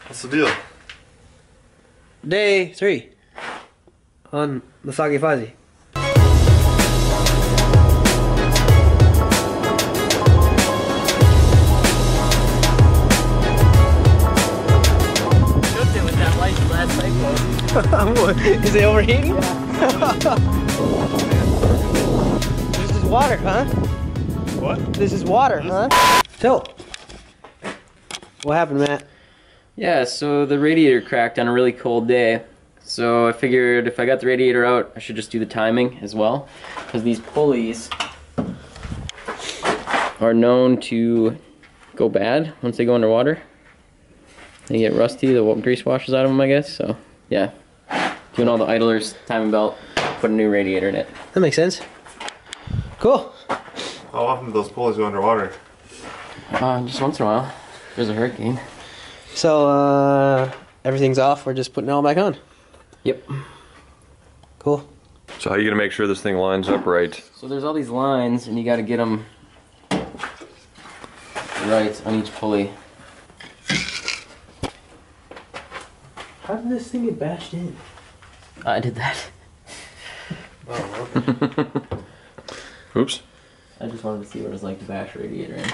What's the deal? Day 3 on the Soggy Fozzy. Is it overheating? Yeah. This is water, huh? What? This is water, huh? So, what happened, Matt? Yeah, so the radiator cracked on a really cold day. So I figured if I got the radiator out, I should just do the timing as well. Because these pulleys are known to go bad once they go underwater. They get rusty, the grease washes out of them, I guess. So, yeah. Doing all the idlers, timing belt, put a new radiator in it. That makes sense. Cool. How often do those pulleys go underwater? Just once in a while. There's a hurricane. So, everything's off. We're just putting it all back on. Yep. Cool. So how are you gonna make sure this thing lines up right? So there's all these lines, and you got to get them right on each pulley. How did this thing get bashed in? I did that. Oh, okay. Oops. I just wanted to see what it was like to bash a radiator in.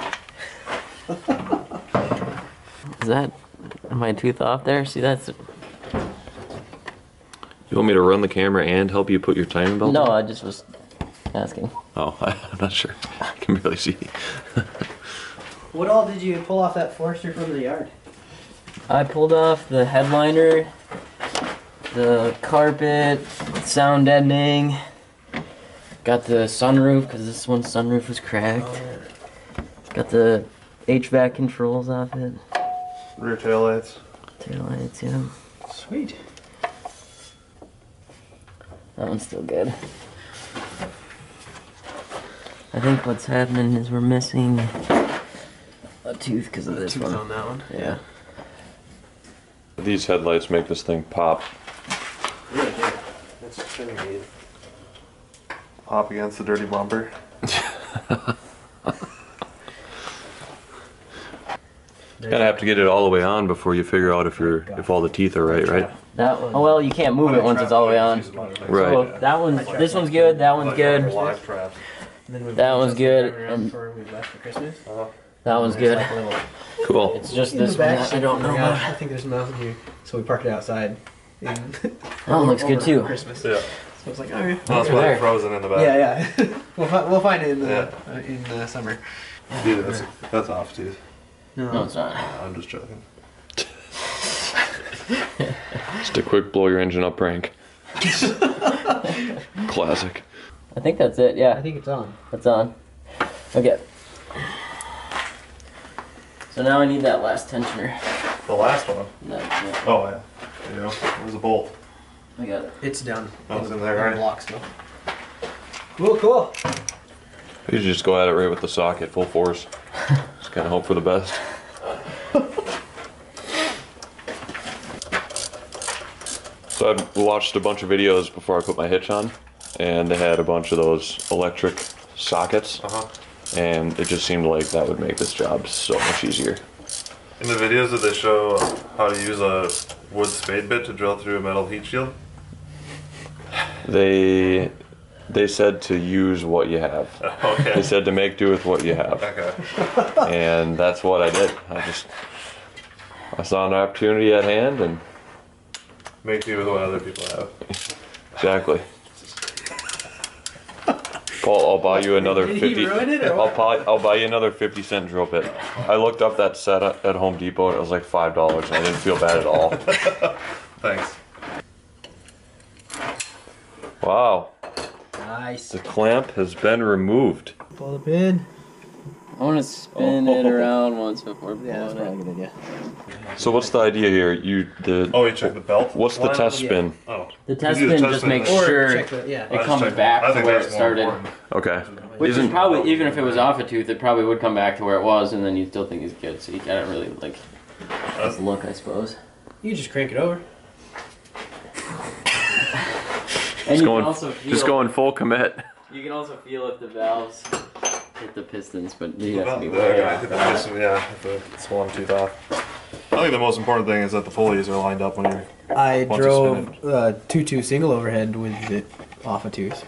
Is that my tooth off there? See, that's... You want me to run the camera and help you put your timing belt No, on? I just was asking. Oh, I'm not sure. I can barely see. What all did you pull off that Forester from the yard? I pulled off the headliner, the carpet, sound deadening, got the sunroof, because this one's sunroof was cracked. Oh, yeah. Got the HVAC controls off it. Rear taillights. Taillights, yeah. Sweet. That one's still good. I think what's happening is we're missing a tooth because of this one. On that one? Yeah. These headlights make this thing pop. Really good. That's pretty good. Pop against the dirty bumper. Kind of have to get it all the way on before you figure out if all the teeth are right? That one. Oh well, you can't move it once it's all the way on. Right. So that one, this one's good. That one's good. Live traps. That one's good. That one's good. Cool. It's just this one that I don't know I about. think there's nothing here, so we parked it outside. That one looks good too. Christmas. Yeah. So it's like, okay. Well, that's why they're frozen in the back. Yeah, yeah. we'll find it in the summer. Dude, that's off, dude. No, it's not. I'm just joking. Just a quick blow your engine up prank. Classic. I think that's it. Yeah. I think it's on. That's on. Okay. So now I need that last tensioner. The last one? Yeah. Oh, yeah. There you go. There's a bolt. I got it. It's done. Oh, it's in there, right? Lock still. Cool, cool. You should just go at it right with the socket, full force. Just kind of hope for the best. So I watched a bunch of videos before I put my hitch on, and they had a bunch of those electric sockets, and it just seemed like that would make this job so much easier. In the videos, did they show how to use a wood spade bit to drill through a metal heat shield? They said to use what you have. Okay. They said to make do with what you have. Okay. And that's what I did. I saw an opportunity at hand, and Make do with what other people have. exactly. Paul, I'll buy you another Did 50. he ruin it, or what? I'll buy you another 50-cent drill bit. I looked up that set at Home Depot, and it was like $5, and I didn't feel bad at all. Thanks. Wow, Nice. the clamp has been removed. Pull the pin. I want to spin it around once before pulling Yeah, that's probably a it. good idea. So what's the idea here? Oh, you check the belt? What's the test spin? Oh. The test You do the spin test just spin makes then. Or sure check the, yeah. it comes check- back I to think where that's it more started. important. Okay. Which is Isn't probably, even if it was off a tooth, it probably would come back to where it was, and then you still think it's good. So you gotta really like just look, I suppose. You just crank it over. And you can going, also feel, just going full commit. You can also feel if the valves hit the pistons, but you have to be I way think off. that's, yeah, if it's one tooth off. I think the most important thing is that the pulleys are lined up when you're. I Once you drove 2-2 single overhead with it off a tooth.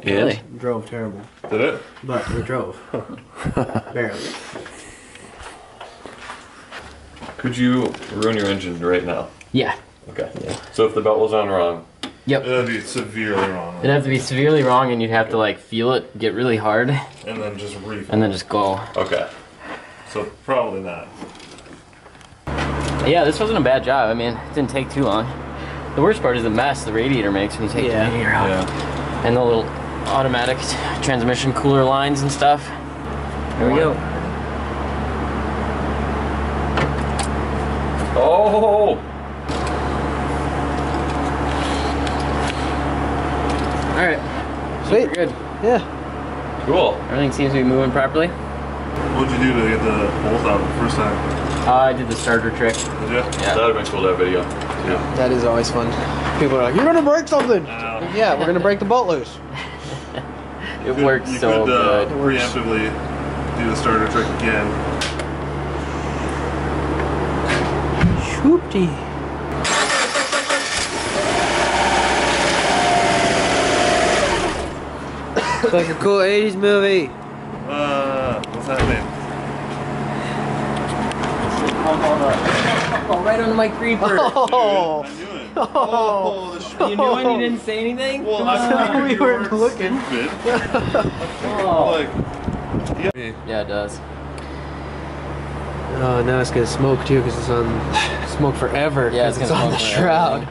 Really? Drove terrible, Did it? but we drove. Barely. Could you ruin your engine right now? Yeah. Okay. Yeah. So if the belt was on wrong. Yep. It'd be severely wrong. It'd have to be severely wrong, and you'd have to like feel it get really hard, And then just refill. and then just go. Okay. So probably not. Yeah, this wasn't a bad job. I mean, it didn't take too long. The worst part is the mess the radiator makes when you take the radiator out. Yeah. And the little automatic transmission cooler lines and stuff. There we go. Oh! Alright. Sweet. We're good. Yeah. Cool. Everything seems to be moving properly. What'd you do to get the bolt out the first time? I did the starter trick. Did you? Yeah. That would have been cool to have video. Yeah. That is always fun. People are like, "You're gonna break something." Yeah, we're gonna break the bolt loose. It worked so good. Preemptively do the starter trick again. Shoopty. It's like a cool 80s movie. What's happening? Oh, right under my creeper. Oh, I knew it. oh. The You knew and you didn't say anything? Well, I We weren't looking. Stupid. Oh. Like, Yeah, it does. Oh, now it's gonna smoke too because it's on smoke forever. Yeah, it's 'cause gonna on the smoke forever. shroud.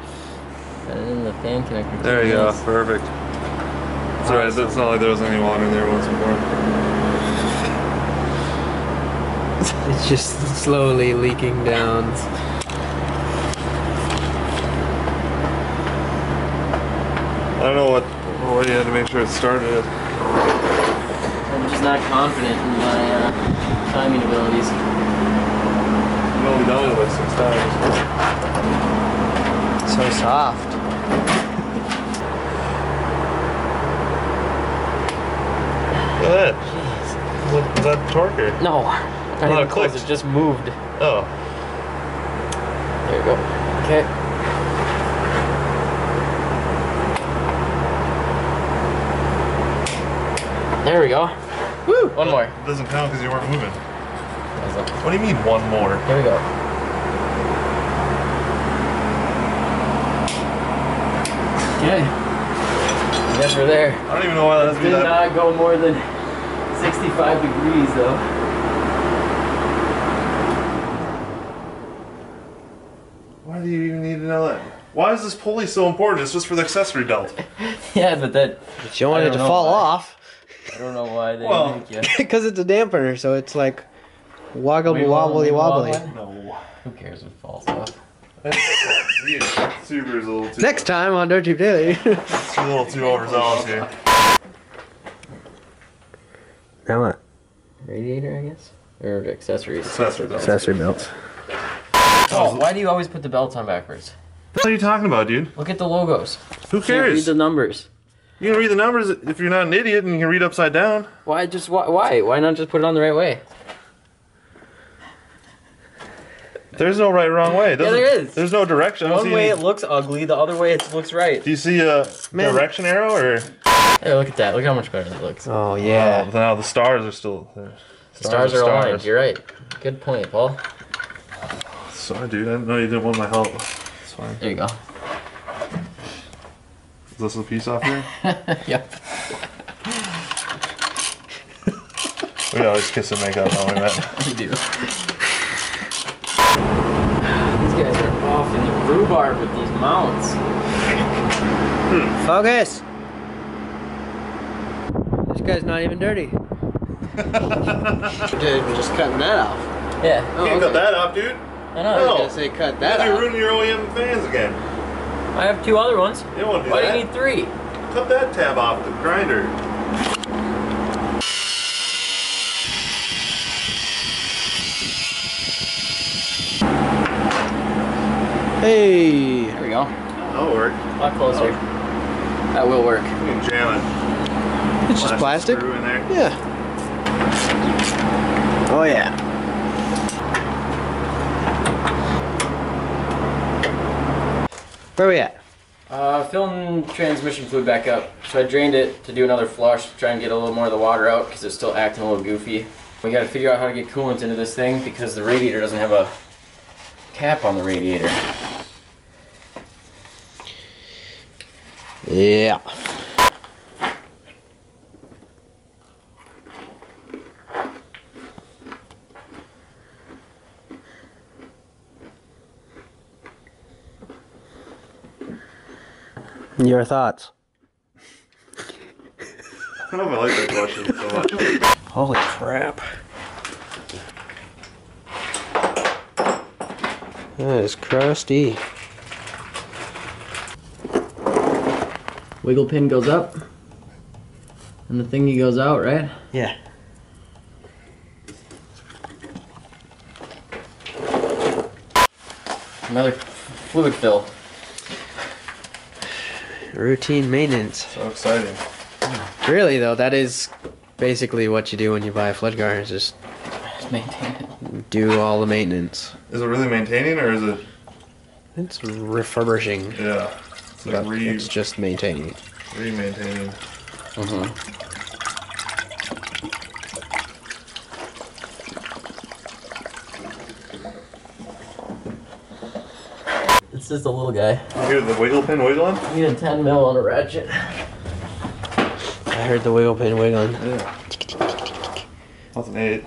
And then the fan connector. there you go. Nice. Perfect. It's alright. It's not like there was any water in there once before. It's just slowly leaking down. I don't know what you had to make sure it started. I'm just not confident in my timing abilities. You've only done it like 6 times. So soft. Look at that. Was that torquer? No, not Oh, even it close. clicked. It just moved. Oh. There you go. Okay. There we go. Woo! One more. It doesn't count because you weren't moving. What do you mean one more? Here we go. Okay. Yes, we're there. I don't even know why that has to be Did that. not go more than 65 degrees though. Why do you even need to know that? Why is this pulley so important? It's just for the accessory belt. Yeah, but that. You don't want I it to don't know fall why. off I don't know why they Well, make you. because it's a dampener, so it's like wobbly wobbly wobbly. No. Who cares if it falls off? Subaru's a little too. Next time on Dirtcheapdaily. It's a little too overzealous here. Now what? Radiator, I guess? Or accessories. Accessory belt. Accessory belts. Oh, why do you always put the belts on backwards? What are you talking about, dude? Look at the logos. Who You can't read cares? the numbers. You can read the numbers if you're not an idiot and you can read upside down. Why just why? Why not just put it on the right way? There's no right or wrong way. Yeah, there is. There's no direction. I don't One see way any- it looks ugly, the other way it looks right. Do you see a Man. direction arrow or? Hey, look at that. Look how much better it looks. Oh yeah. Now the stars are still there. The stars are aligned. You're right. Good point, Paul. Sorry, dude. I didn't know you didn't want my help. It's fine. There you go. Is this a piece off here? Yep. We always kiss and make up, don't we, Matt? We do. These guys are off in the rhubarb with these mounts. Focus. This guy's not even dirty. Dude, we're just cutting that off. Yeah. Oh, You can't cut that off, dude. I know. I was No. gonna say cut that You're off. ruining your OEM fans again. I have 2 other ones. You don't want to do Why do that. you need 3? Cut that tab off the grinder. Hey. There we go. That'll work. A lot closer. That will work. You can jam it. It's just plastic. Screw in there. Yeah. Oh yeah. Where we at? Filling transmission fluid back up. So I drained it to do another flush to try and get a little more of the water out because it's still acting a little goofy. We got to figure out how to get coolant into this thing because the radiator doesn't have a cap on the radiator. Yeah. Your thoughts? I don't know if I like that question so much. Holy crap. That is crusty. Wiggle pin goes up and the thingy goes out, right? Yeah. Another fluid fill. Routine maintenance. So exciting. Really though, that is basically what you do when you buy a flood guard, is just Just maintain it. do all the maintenance. Is it really maintaining or is it? It's refurbishing. Yeah. It's like But it's just maintaining. re-maintaining. It's just a little guy. You hear the wiggle pin wiggling? I need a 10 mil on a ratchet. I heard the wiggle pin wiggling. Yeah. That's an 8.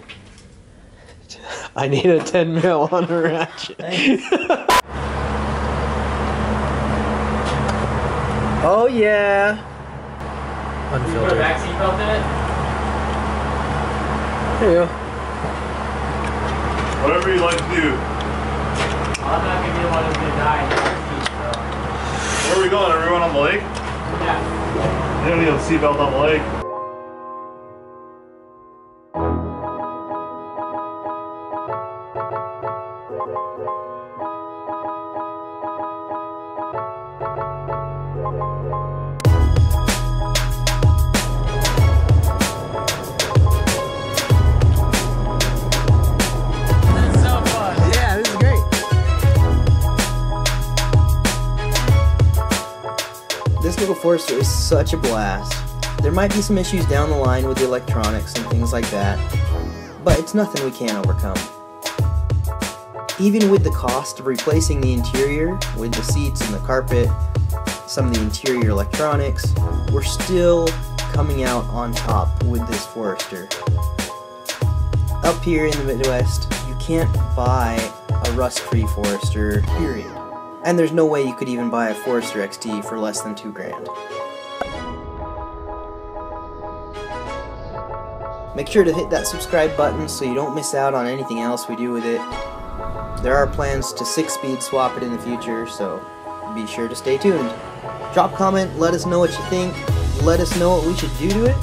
I need a 10 mil on a ratchet. Oh yeah. Put a Unfiltered. back seatbelt in it? There you go. Whatever you like to do. I'm not gonna be the one who's gonna die in the car seat, so. Where are we going? Are we going on the lake? Yeah. You don't need a seatbelt on the lake. Yeah, this is great. This little Forester is such a blast. There might be some issues down the line with the electronics and things like that, but it's nothing we can't overcome. Even with the cost of replacing the interior, with the seats and the carpet, some of the interior electronics, we're still coming out on top with this Forester. Up here in the Midwest, you can't buy a rust-free Forester, period. And there's no way you could even buy a Forester XT for less than $2 grand. Make sure to hit that subscribe button so you don't miss out on anything else we do with it. There are plans to 6-speed swap it in the future, so be sure to stay tuned. Drop a comment, let us know what you think, let us know what we should do to it,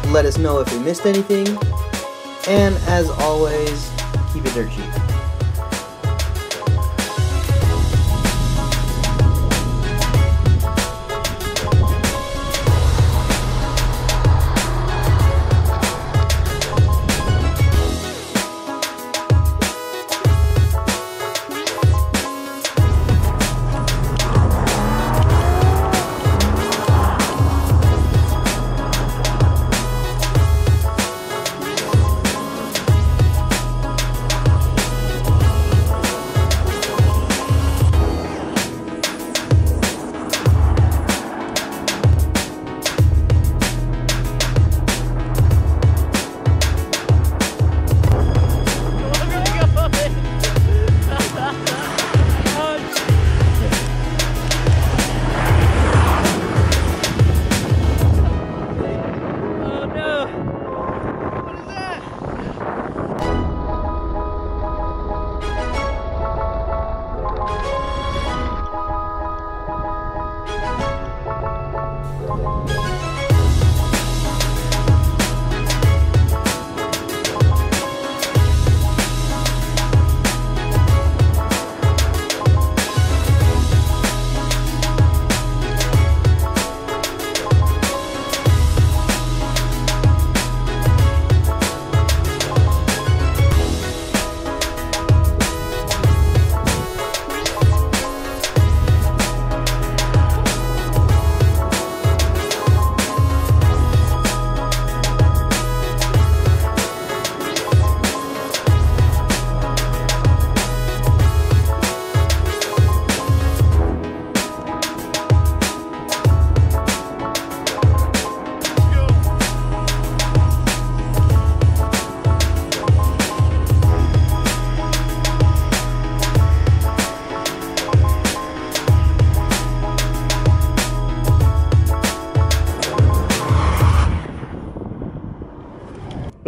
let us know if we missed anything, and as always, keep it dirt cheap.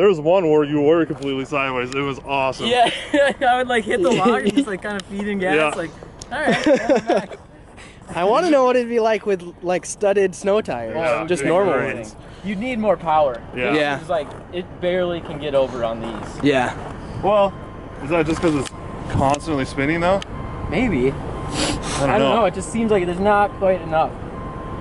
There was one where you were completely sideways. It was awesome. Yeah, I would like hit the log and just like kind of feeding gas. Yeah. Like, all right, going back. I want to know what it'd be like with like studded snow tires, Yeah, just big normal grains. ones. You'd need more power. Yeah. Yeah. It's like it barely can get over on these. Yeah. Well, is that just because it's constantly spinning though? Maybe. I don't I don't know. know. It just seems like there's not quite enough.